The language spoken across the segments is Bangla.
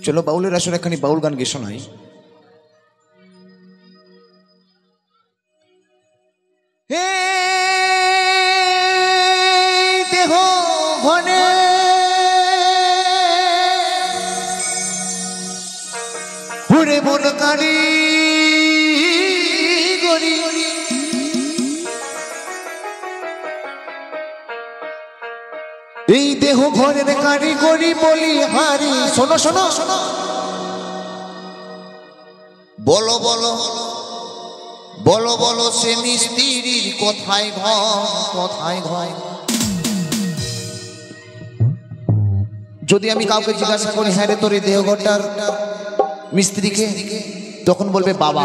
চলো বাউলের আসলে একখানি বাউল গান গেয়ে শোনাই। হে দেহ ঘনে হুড়ে মন কারি গরি এই দেহ ঘরের কারিগরি বলি হারি। শোনো শোনো শোনো, বলো বলো বলো বলো সে মিস্ত্রির কোথায় ঘর কোথায় ঘর। যদি আমি কাউকে জিজ্ঞাসা করি হ্যাঁ রে তোর এই দেহঘরটার মিস্ত্রিকে, তখন বলবে বাবা,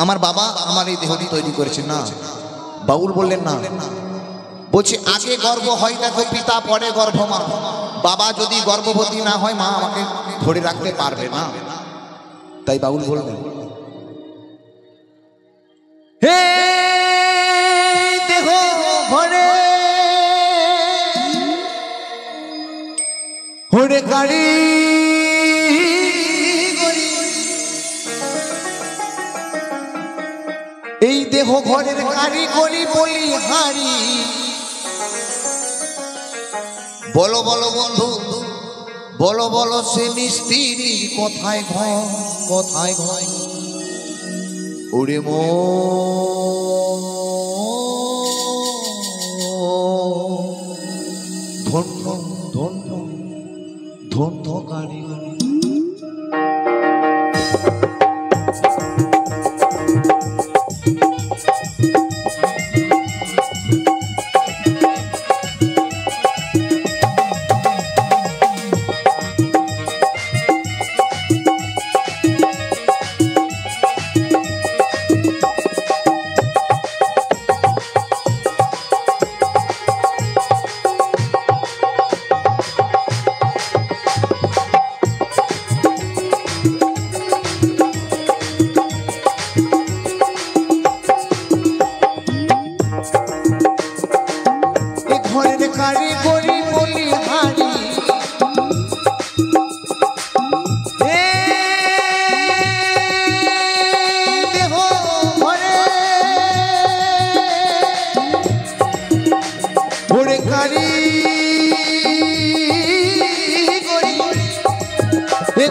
আমার বাবা আমার এই দেহটি তৈরি করেছে। না, বাউল বললেন না, বলছে আগে গর্ভ হয় দেখো পিতা পরে গর্ভ মা। বাবা যদি গর্ভবতী না হয় মা আমাকে ধরে রাখতে পারবে না। তাই বাউল বলবেন হে দেহ ঘরে হরে গাড়ি এই দেহ ঘরের কারিগরি বলি হারি। বলো বলো বন্ধু বলো বলো সে মিস্ত্রির কোথায় ঘর কোথায় ঘর। ওরে মো ধন্য ধন্য ধন্য কারিগরি।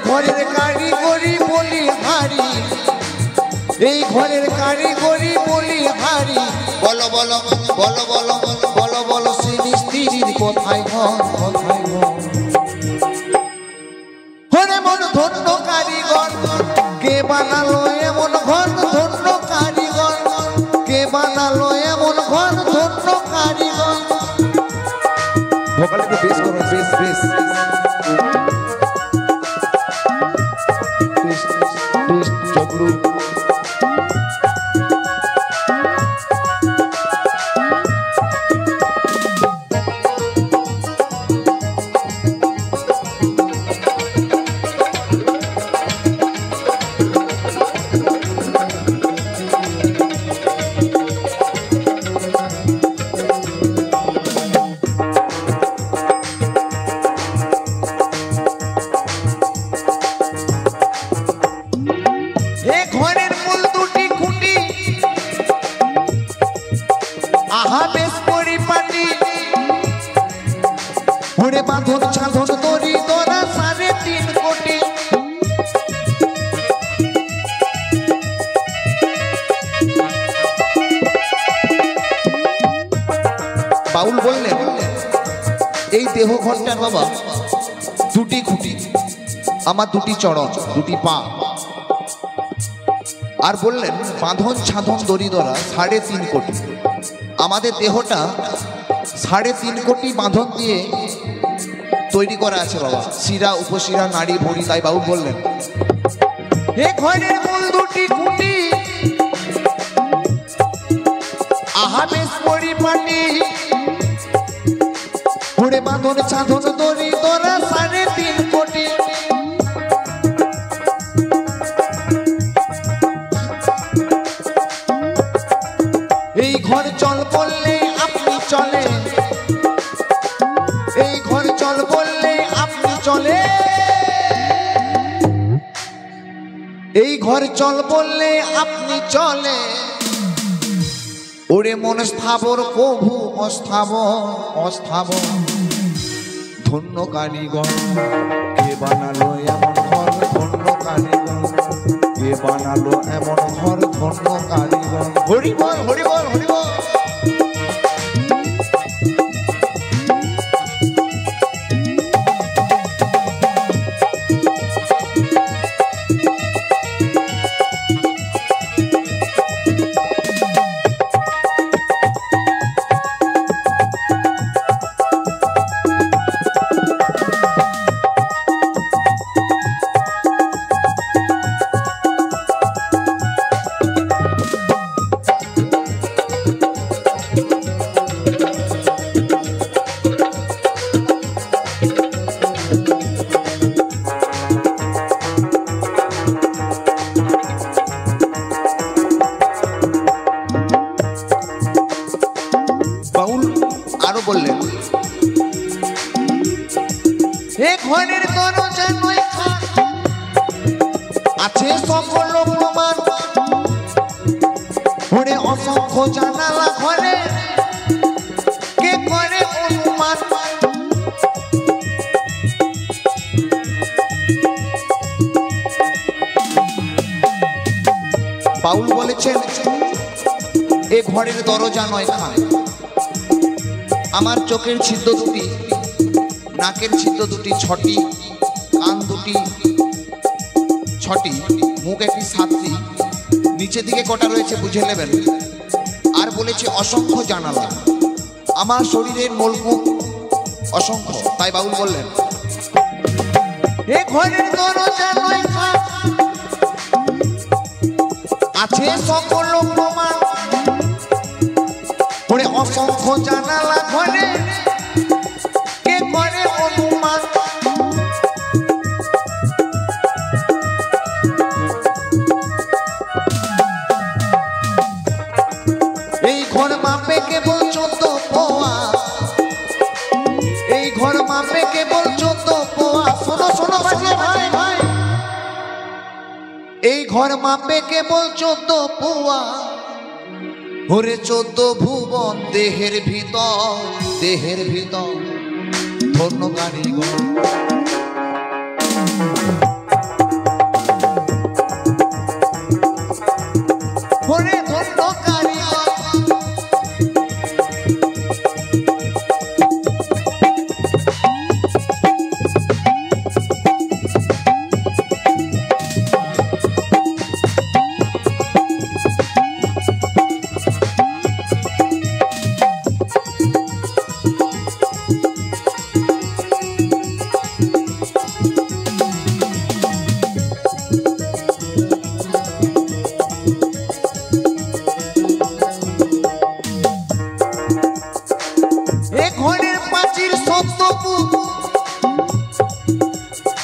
ঘরের কারিগরি বলি হারি এই ঘরের কারিগরি বলি হারি। বলো বলো বলো বলো বলো বলো সে মিস্ত্রির কোথায় ঘর কোথায় ঘর। হরে মন ধন্য কারিগর কে বানালো এমন ঘর ধন্য কারিগর কে বানালো এমন ঘর ধন্য কারিগর। ভোকালকে বেশ করো বেশ বেশ চক্রু। বাঁধন ছাঁধন দড়ি দরা 3.5 কোটি। বাউল বললেন এই দেহ ঘরটার বাবা 2টি খুঁটি, আমার 2টি চরণ 2টি পা। আর বললেন বাঁধন ছাঁধন দড়ি দরা 3.5 কোটি। আমাদের দেহটা 3.5 কোটি বাঁধন দিয়ে তৈরি করা আছে বাবা, শিরা উপশিরা নাড়ি ভুঁড়ি। তাই বাবু বললেন এ ঘরের মূল 2টি খুঁটি আহা বেশ পরিপাটি। ঘুরে বাঁধন ছাঁধন দড়ি দরা 3.5 কোটি। এই ঘর চল বললে আপনি চলে, এই ঘর চল বললে আপনি চলে, এই ঘর চল বললে আপনি চলে। ওরে মন স্থাবর কভু অস্থাবর অস্থাবর, ধন্য কারিগর কে বানালো এমন ঘর, ধন্য কারিগর কে বানালো এমন ঘর, ধন্য কারিগর। হরি বল হরি বল হরি বল। বললেন এ ঘরের দরজা নয় খাট, আছে সকল প্রমাণ। ওরে অসংখ্য জানালা ঘরে কে করে অনুমান। বাউল বলেছেন এ ঘরের দরজা নয় খাট, আমার চোখের ছিদ্র দুটি, নাকের ছিদ্র দুটি ছটি, কান দুটি ছটি, মুখ একটি সাতটি, নিচে দিকে কটা রয়েছে বুঝে নেবেন। আর বলেছে অসংখ্য জানালা, আমার শরীরের নলকূপ অসংখ্য। তাই বাউল বললেন এ ঘরের দরজা নয় খাট, আছে সকল প্রমাণ। ওরে অসংখ্য জানালা ঘরে কে করে অনুমান। এই ঘর মাপে কেবল 14 পোয়া, এই ঘর মাপে কেবল 14 পোয়া। শোনো শোনো বাজে ভাই ভাই, এই ঘর মাপে কেবল 14 পোয়া। ওরে 14 ভুবন দেহের ভিতর, দেহের ভিতর ধন্য কারিগর। ওরে ধন্য কারিগর।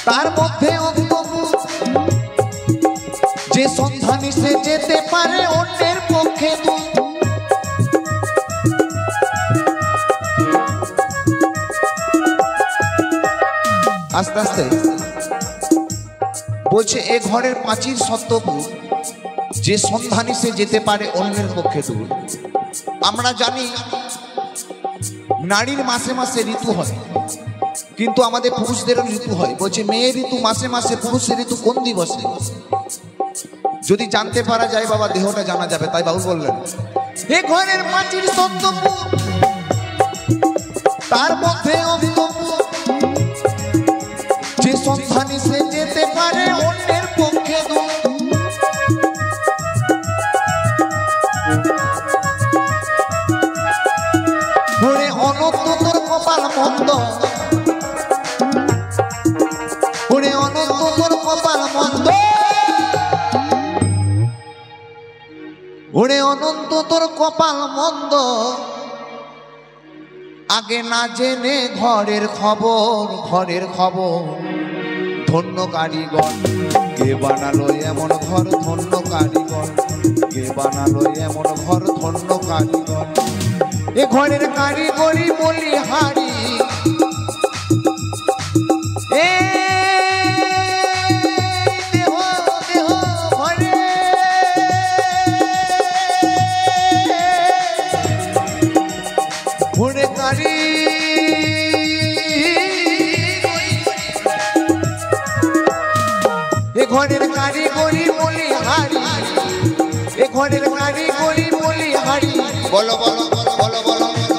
তার মধ্যে অন্তপুর, যে সন্ধানী সে যেতে পারে অন্যের পক্ষে দূর। আস্তে আস্তে বলছে এ ঘরের প্রাচীর সত্যপুর, যে সন্ধানী সে যেতে পারে অন্যের পক্ষে দূর। আমরা জানি নারীর মাসে মাসে ঋতু হয়, কিন্তু আমাদের পুরুষদেরও ঋতু হয়। বলছে মেয়ের ঋতু মাসে মাসে, পুরুষের ঋতু কোন দিবসে? যদি জানতে পারা যায় বাবা দেহটা জানা যাবে। তাই বাবু বললেন এ ঘরের মাটির সত্যপুর, তার মধ্যে অন্তপুর, যে সন্ধানী সে যেতে পারে অন্যের পক্ষে দূর। ওরে অনন্ত তোর কপাল মন্দ, ওরে অনন্ত তোর কপাল মন্দ, ওরে অনন্ত তোর কপাল মন্দ। আগে না জেনে ঘরের খবর, ঘরের খবর ধন্য কারিগর কে বানালো এমন ঘর, ধন্য কারিগর কে বানালো এমন ঘর, ধন্য কারিগর। এ ঘরের কারিগরি বলি হারি, এ ঘরের কারিগরি বলি হারি, এ ঘরের কারিগরি বলি হারি। বলো বলো বলো বলো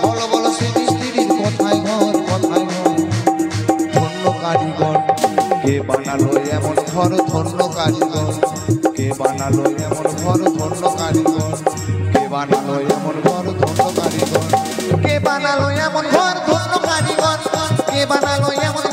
বলো বলো সে মিস্ত্রির কোথায় ঘর, কোথায় ঘর? ধন্য কারিগর কে বানালো এমন ঘর, ধন্য কারিগর কে বানালো এমন ঘর, ধন্য কারিগর কে বানালো এমন ঘর, ধন্য কারিগর কে বানালো এমন ঘর, ধন্য কারিগর কে বানালো এমন